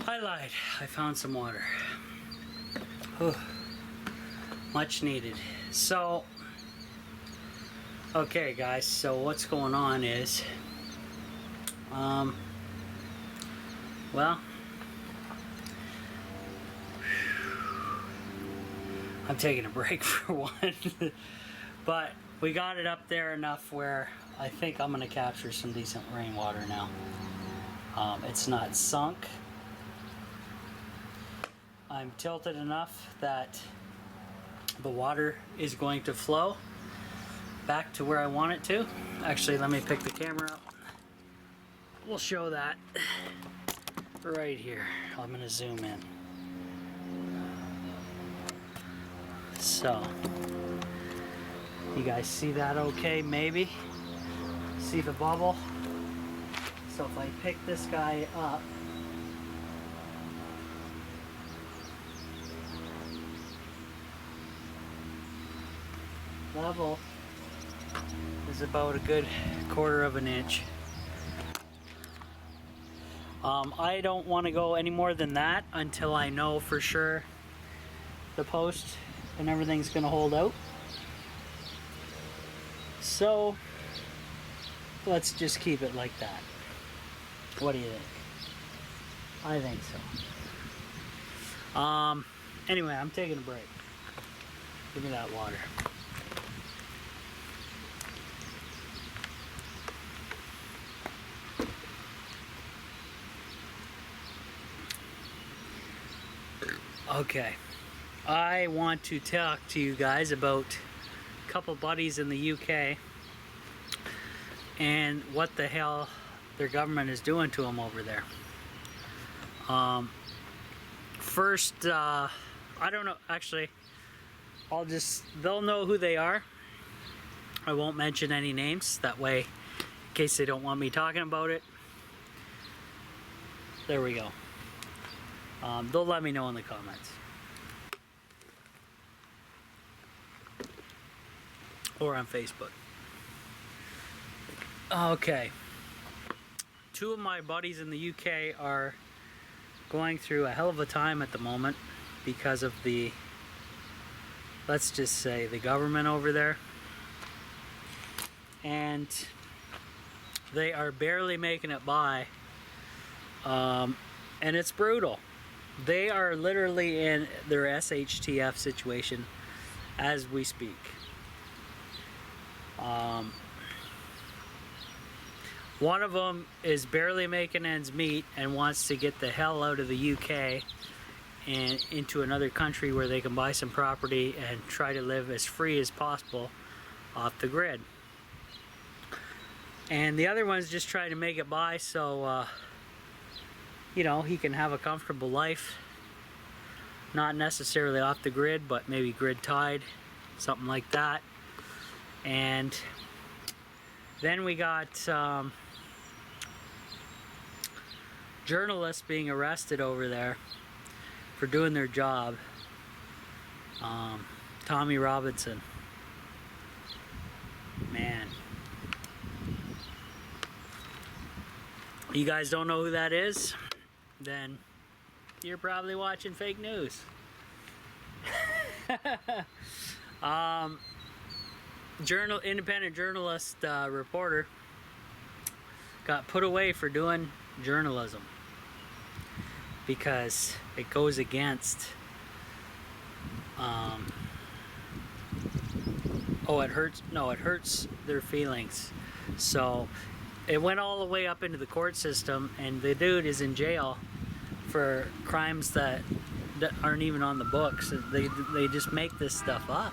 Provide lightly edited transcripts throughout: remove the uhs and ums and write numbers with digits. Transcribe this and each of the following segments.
I lied. I found some water. Whew. Much needed. So, okay guys, so what's going on is, well, I'm taking a break for one, but we got it up there enough where I think I'm gonna capture some decent rainwater now. It's not sunk. I'm tilted enough that the water is going to flow back to where I want it to. Actually, let me pick the camera up. We'll show that right here. I'm gonna zoom in. So, you guys see that okay, maybe? See the bubble? So if I pick this guy up, level is about a good 1/4 of an inch. I don't want to go any more than that until I know for sure the post and everything's going to hold out. So let's just keep it like that. What do you think? I think so. Anyway, I'm taking a break. Give me that water. Okay, I want to talk to you guys about a couple buddies in the UK and what the hell their government is doing to them over there. First, I don't know, actually, they'll know who they are. I won't mention any names, that way, in case they don't want me talking about it. There we go. They'll let me know in the comments. Or on Facebook. Okay. 2 of my buddies in the UK are going through a hell of a time at the moment because of the, let's just say, the government over there. And they are barely making it by. And it's brutal. They are literally in their SHTF situation as we speak. One of them is barely making ends meet and wants to get the hell out of the UK and into another country where they can buy some property and try to live as free as possible off the grid. And the other one's just trying to make it by so you know, he can have a comfortable life, not necessarily off the grid, but maybe grid tied, something like that. And then we got journalists being arrested over there for doing their job. Tommy Robinson, man, you guys don't know who that is? Then you're probably watching fake news. Independent journalist, reporter got put away for doing journalism because it goes against it hurts their feelings. So it went all the way up into the court system, and the dude is in jail for crimes that aren't even on the books. They just make this stuff up.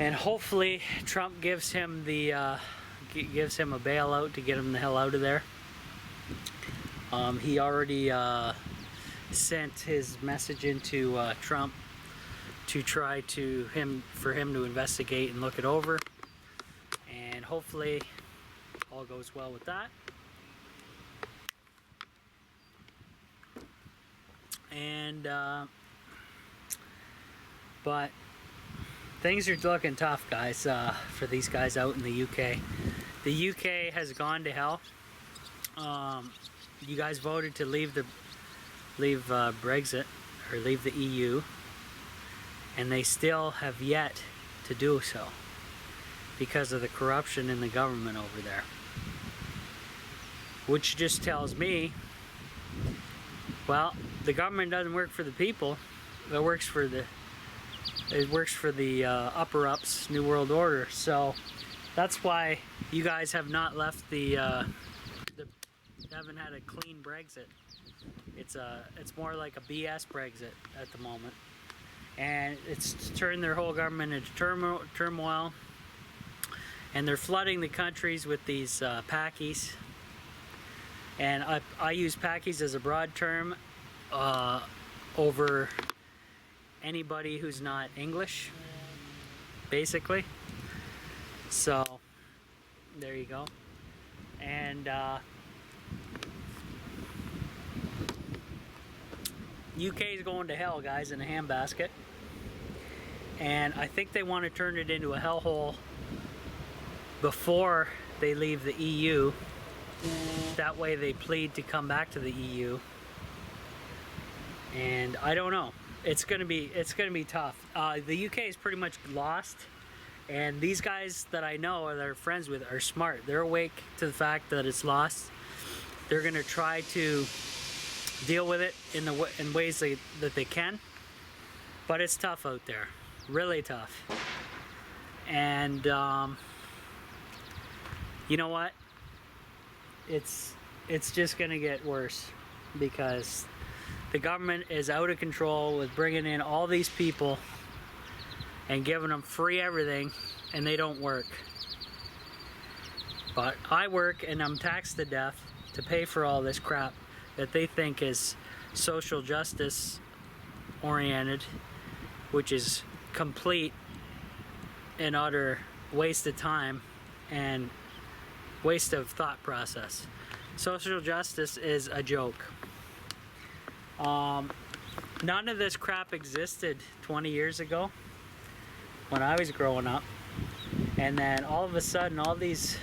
And hopefully Trump gives him a bailout to get him the hell out of there. He already sent his message into Trump to try for him to investigate and look it over. And hopefully all goes well with that. And but things are looking tough, guys, for these guys out in the UK. The UK has gone to hell. You guys voted to leave Brexit, or leave the EU, and they still have yet to do so because of the corruption in the government over there. Which just tells me, well, the government doesn't work for the people. It works for the upper ups, New World Order. So that's why you guys have not left haven't had a clean Brexit. It's more like a BS Brexit at the moment, and it's turned their whole government into turmoil, and they're flooding the countries with these packies. And I use packies as a broad term over anybody who's not English, basically. So there you go. And UK is going to hell, guys, in a handbasket, and I think they want to turn it into a hellhole before they leave the EU. That way they plead to come back to the EU, and I don't know. It's gonna be tough. The UK is pretty much lost, and these guys that I know or that are friends with are smart. They're awake to the fact that it's lost. They're gonna try to deal with it in ways that they can, but it's tough out there, really tough. And you know what? It's just gonna get worse because the government is out of control with bringing in all these people and giving them free everything, and they don't work. But I work and I'm taxed to death to pay for all this crap that they think is social justice oriented, which is complete and utter waste of time and waste of thought process. Social justice is a joke. None of this crap existed 20 years ago when I was growing up, and then all of a sudden all this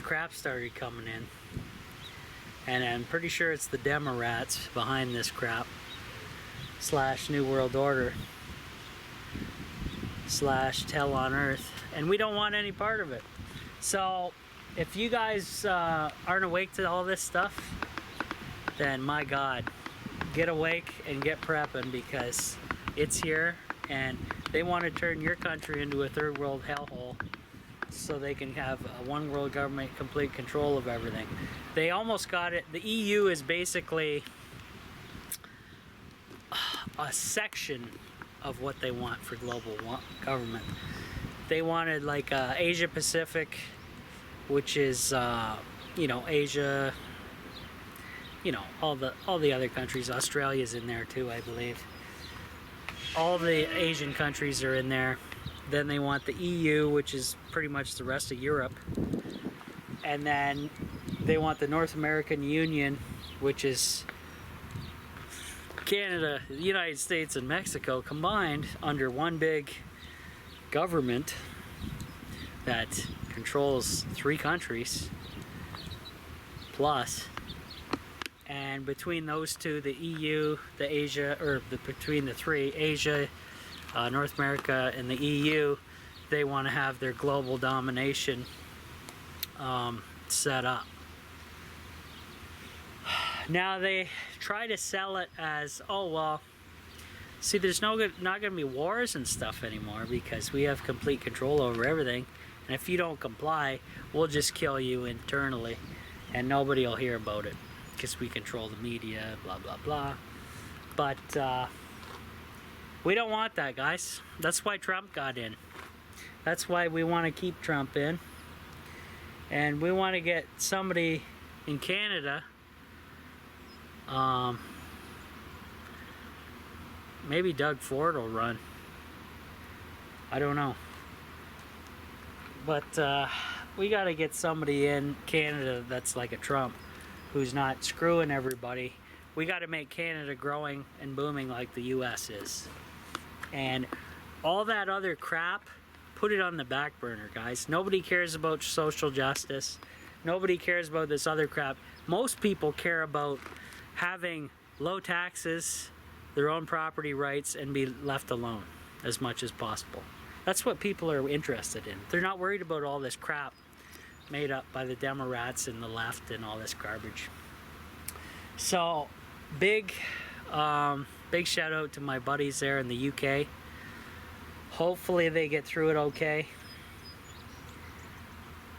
crap started coming in, and I'm pretty sure it's the Democrats behind this crap / New World Order / Hell on Earth, and we don't want any part of it. So if you guys aren't awake to all this stuff, then my God, get awake and get prepping, because it's here, and they want to turn your country into a third world hellhole so they can have a one world government, complete control of everything. They almost got it. The EU is basically a section of what they want for global government. They wanted like Asia Pacific, which is Asia, all the other countries. Australia's in there too, I believe. All the Asian countries are in there. Then they want the EU, which is pretty much the rest of Europe. And then they want the North American Union, which is Canada, the United States, and Mexico combined under one big government that controls 3 countries plus. And between those two, the EU, the Asia, between the 3, Asia, North America, and the EU, they want to have their global domination set up. Now they try to sell it as, oh well, see, there's not going to be wars and stuff anymore because we have complete control over everything, and if you don't comply, we'll just kill you internally and nobody will hear about it because we control the media, blah blah blah. But we don't want that, guys. That's why Trump got in. That's why we want to keep Trump in, and we want to get somebody in Canada, maybe Doug Ford will run. I don't know. But we got to get somebody in Canada that's like a Trump, who's not screwing everybody. We got to make Canada growing and booming like the US is. And all that other crap, put it on the back burner, guys. Nobody cares about social justice. Nobody cares about this other crap. Most people care about having low taxes, their own property rights, and be left alone as much as possible. That's what people are interested in. They're not worried about all this crap made up by the Democrats and the left and all this garbage. So, big shout out to my buddies there in the UK. Hopefully they get through it okay.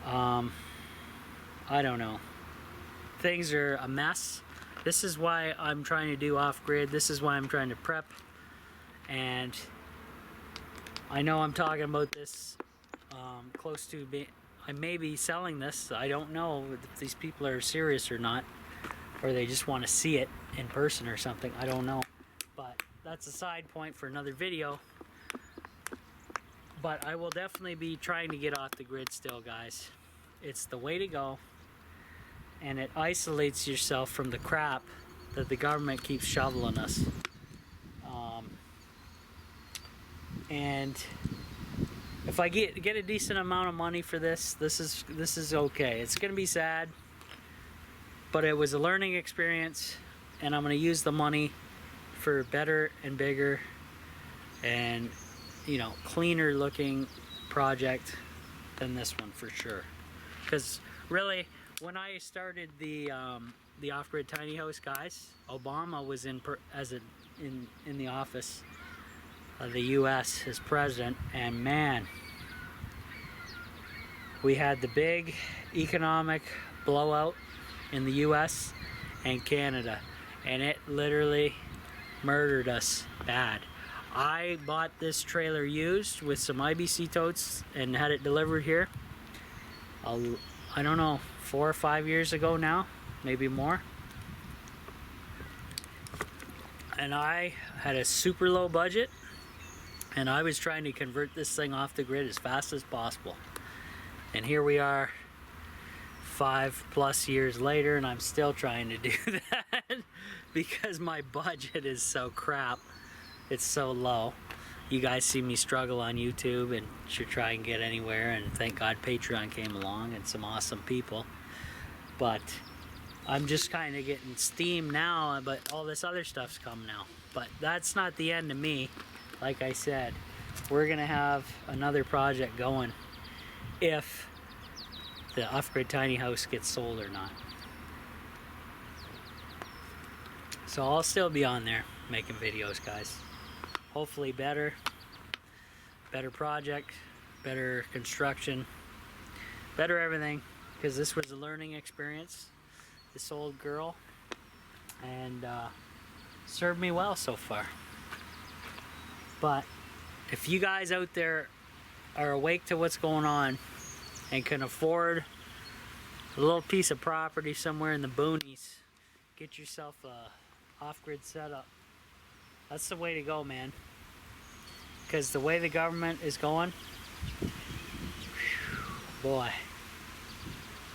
I don't know. Things are a mess. This is why I'm trying to do off-grid. This is why I'm trying to prep. And I know I'm talking about this close to I may be selling this. I don't know if these people are serious or not, or they just want to see it in person or something. I don't know. But that's a side point for another video. But I will definitely be trying to get off the grid still, guys. It's the way to go. And it isolates yourself from the crap that the government keeps shoveling us. And if I get a decent amount of money for this is okay. It's gonna be sad, but it was a learning experience, and I'm gonna use the money for better and bigger and, you know, cleaner looking project than this one for sure. Because really, when I started the off-grid tiny house, guys, Obama was in the office of the U.S. as president, and man, we had the big economic blowout in the U.S. and Canada, and it literally murdered us bad. I bought this trailer used with some IBC totes and had it delivered here. I don't know, 4 or 5 years ago now, maybe more. And I had a super low budget, and I was trying to convert this thing off the grid as fast as possible. And here we are 5+ years later, and I'm still trying to do that because my budget is so crap. It's so low. You guys see me struggle on YouTube and should try and get anywhere, and thank God Patreon came along and some awesome people. But I'm just kind of getting steam now, but all this other stuff's come now. But that's not the end of me. Like I said, we're gonna have another project going if the off-grid tiny house gets sold or not. So I'll still be on there making videos, guys. Hopefully better project, better construction, better everything, because this was a learning experience, this old girl, and served me well so far. But if you guys out there are awake to what's going on and can afford a little piece of property somewhere in the boonies, get yourself a off-grid setup. That's the way to go, man. Because the way the government is going, boy,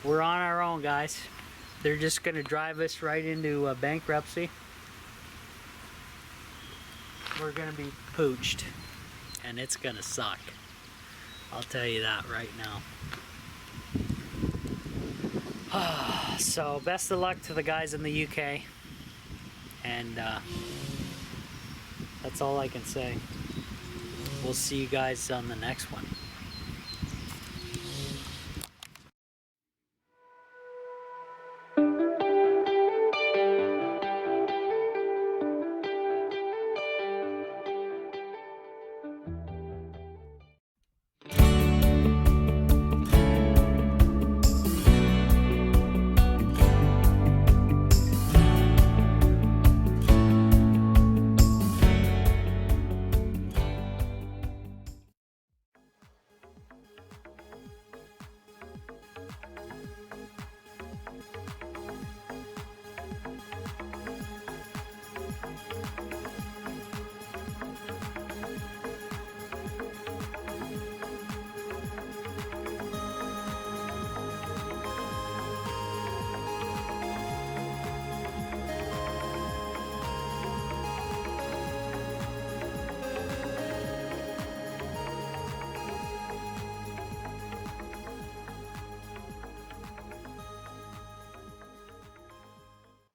we're on our own, guys. They're just going to drive us right into bankruptcy. We're going to be pooched, and it's going to suck. I'll tell you that right now. So, best of luck to the guys in the UK. And that's all I can say. We'll see you guys on the next one.